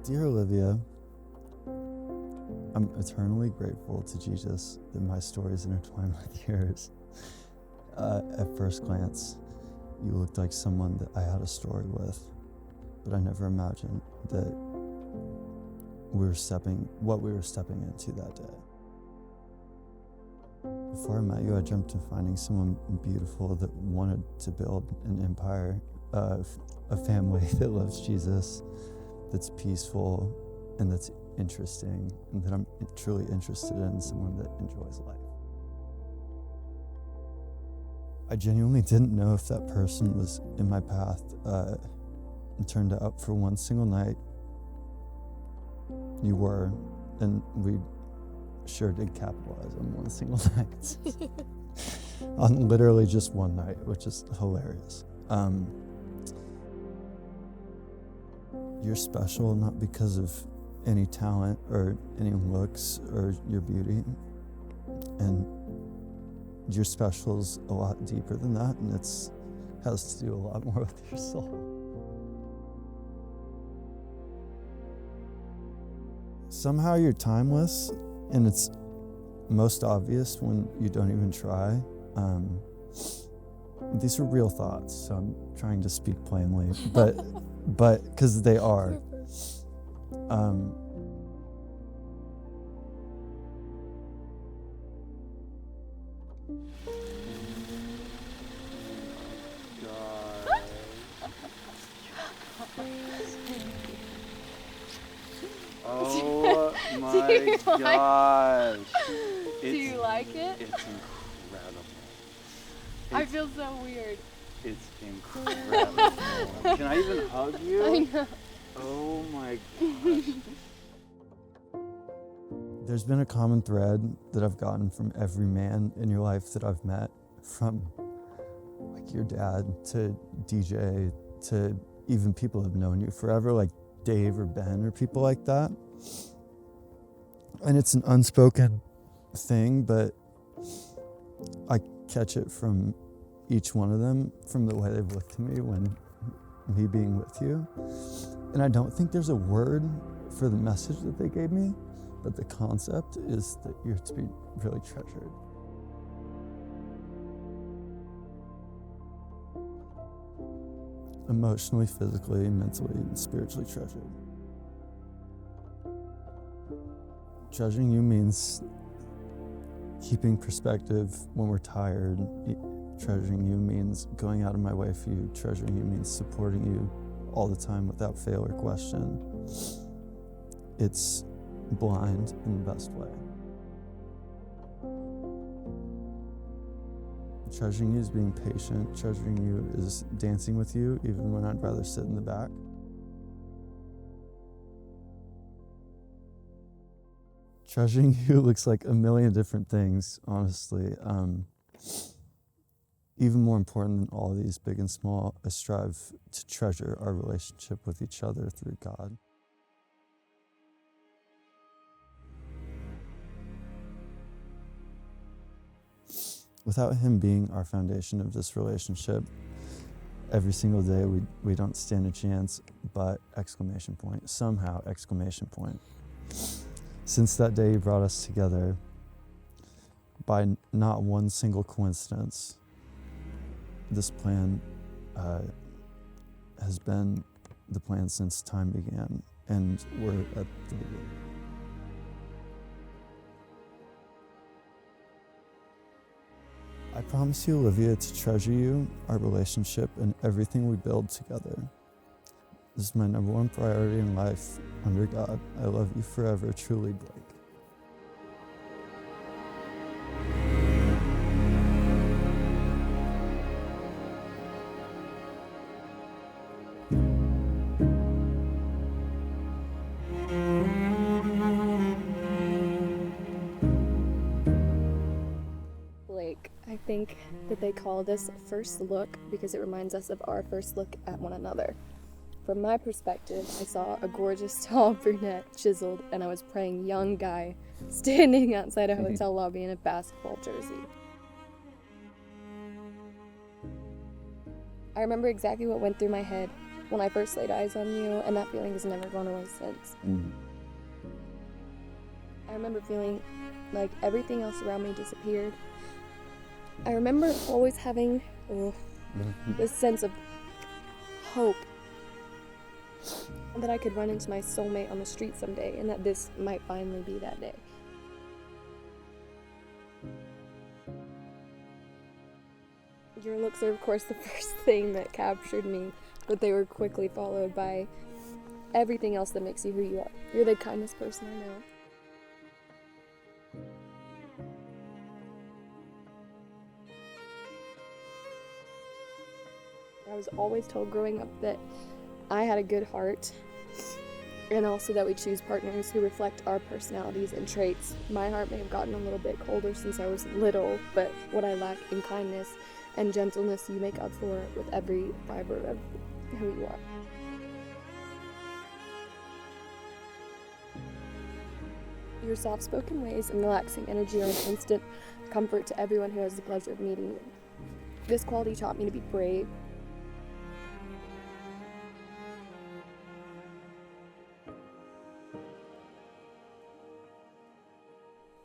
Dear Olivia, I'm eternally grateful to Jesus that my story is intertwined with yours. At first glance, you looked like someone that I had a story with, but I never imagined that we were stepping into that day. Before I met you, I dreamt of finding someone beautiful that wanted to build an empire, a family that loves Jesus, that's peaceful, and that's interesting, and that I'm truly interested in, someone that enjoys life. I genuinely didn't know if that person was in my path. It turned out for one single night, you were, and we sure did capitalize on one single night. On literally just one night, which is hilarious. You're special not because of any talent or any looks or your beauty, and your special is a lot deeper than that, and has to do a lot more with your soul. Somehow you're timeless, and it's most obvious when you don't even try. These are real thoughts, so I'm trying to speak plainly, but because they are. Oh my gosh. Do you like it? It's incredible. I feel so weird. It's incredible. Can I even hug you? I know. Oh my gosh. There's been a common thread that I've gotten from every man in your life that I've met, from like your dad to DJ to even people who've known you forever, like Dave or Ben or people like that. And it's an unspoken thing, but I catch it from each one of them, from the way they've looked to me when me being with you. And I don't think there's a word for the message that they gave me, but the concept is that you're to be really treasured. Emotionally, physically, mentally, and spiritually treasured. Treasuring you means keeping perspective when we're tired. Treasuring you means going out of my way for you. Treasuring you means supporting you all the time without fail or question. It's blind in the best way. Treasuring you is being patient. Treasuring you is dancing with you even when I'd rather sit in the back. Treasuring you looks like a million different things, honestly. Even more important than all of these, big and small, I strive to treasure our relationship with each other through God. Without Him being our foundation of this relationship, every single day we don't stand a chance, but exclamation point, somehow exclamation point. Since that day you brought us together, by not one single coincidence, this plan has been the plan since time began, and we're at the beginning. I promise you, Olivia, to treasure you, our relationship, and everything we build together. This is my number one priority in life, under God. I love you forever, truly, Blake. I think that they call this first look because it reminds us of our first look at one another. From my perspective, I saw a gorgeous, tall brunette, chiseled, and I was praying young guy standing outside a hotel lobby in a basketball jersey. I remember exactly what went through my head. when I first laid eyes on you, and that feeling has never gone away since. I remember feeling like everything else around me disappeared. I remember always having this sense of hope that I could run into my soulmate on the street someday, and that this might finally be that day. Your looks are, of course, the first thing that captured me, but they were quickly followed by everything else that makes you who you are. You're the kindest person I know. I was always told growing up that I had a good heart, and also that we choose partners who reflect our personalities and traits. My heart may have gotten a little bit colder since I was little, but what I lack in kindness and gentleness you make up for with every fiber of who you are. Your soft-spoken ways and relaxing energy are an instant comfort to everyone who has the pleasure of meeting you. This quality taught me to be brave,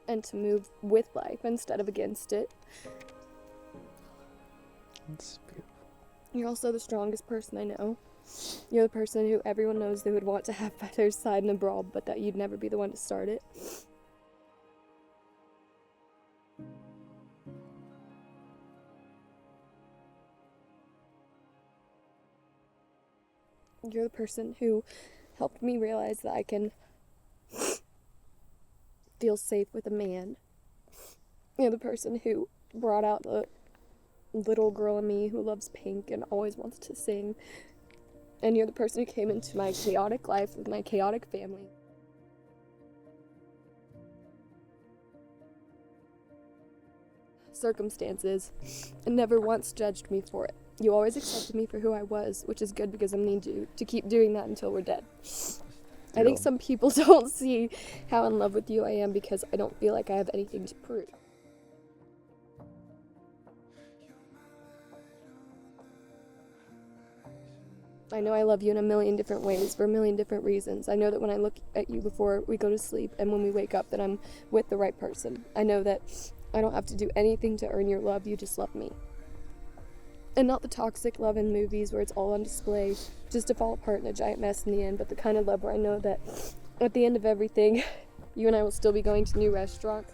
and to move with life instead of against it. That's beautiful. You're also the strongest person I know. You're the person who everyone knows they would want to have by their side in a brawl, but that you'd never be the one to start it. You're the person who helped me realize that I can feel safe with a man. You're the person who brought out the little girl in me who loves pink and always wants to sing. And you're the person who came into my chaotic life with my chaotic family. Circumstances, and never once judged me for it. You always accepted me for who I was, which is good because I need you to keep doing that until we're dead. I think some people don't see how in love with you I am because I don't feel like I have anything to prove. I know I love you in a million different ways for a million different reasons. I know that when I look at you before we go to sleep and when we wake up that I'm with the right person. I know that I don't have to do anything to earn your love, you just love me. And not the toxic love in movies where it's all on display just to fall apart in a giant mess in the end, but the kind of love where I know that at the end of everything, you and I will still be going to new restaurants.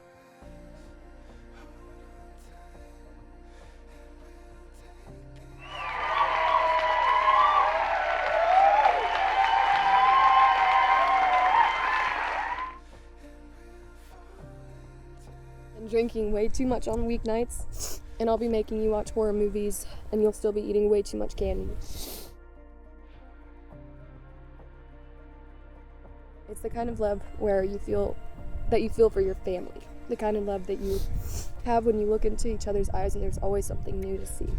And drinking way too much on weeknights. And I'll be making you watch horror movies, and you'll still be eating way too much candy. It's the kind of love where you feel for your family. The kind of love that you have when you look into each other's eyes and there's always something new to see.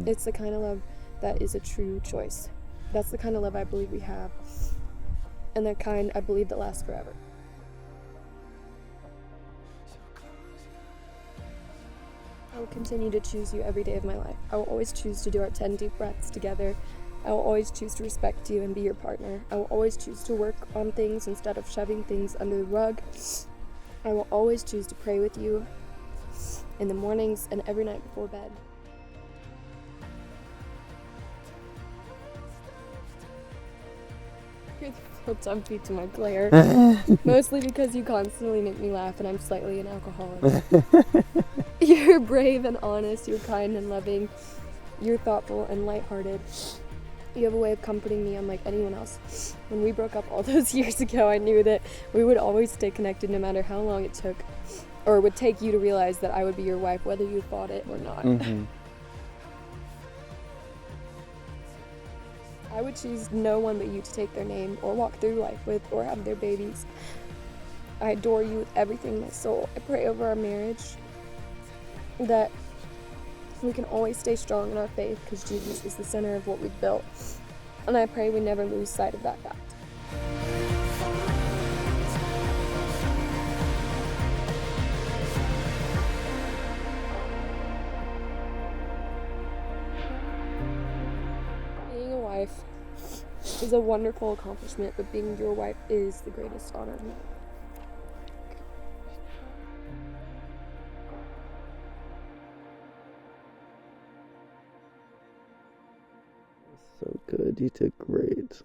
It's the kind of love that is a true choice. That's the kind of love I believe we have. And the kind I believe that lasts forever. I will continue to choose you every day of my life. I will always choose to do our 10 deep breaths together. I will always choose to respect you and be your partner. I will always choose to work on things instead of shoving things under the rug. I will always choose to pray with you in the mornings and every night before bed. You're the real dumpy to my Claire. Mostly because you constantly make me laugh and I'm slightly an alcoholic. You're brave and honest, you're kind and loving, you're thoughtful and lighthearted. You have a way of comforting me unlike anyone else. When we broke up all those years ago, I knew that we would always stay connected no matter how long it took, or it would take you to realize that I would be your wife, whether you thought it or not. I would choose no one but you to take their name, or walk through life with, or have their babies. I adore you with everything in my soul. I pray over our marriage that we can always stay strong in our faith because Jesus is the center of what we've built. And I pray we never lose sight of that fact. Being a wife is a wonderful accomplishment, but being your wife is the greatest honor of my life. So good. You did great.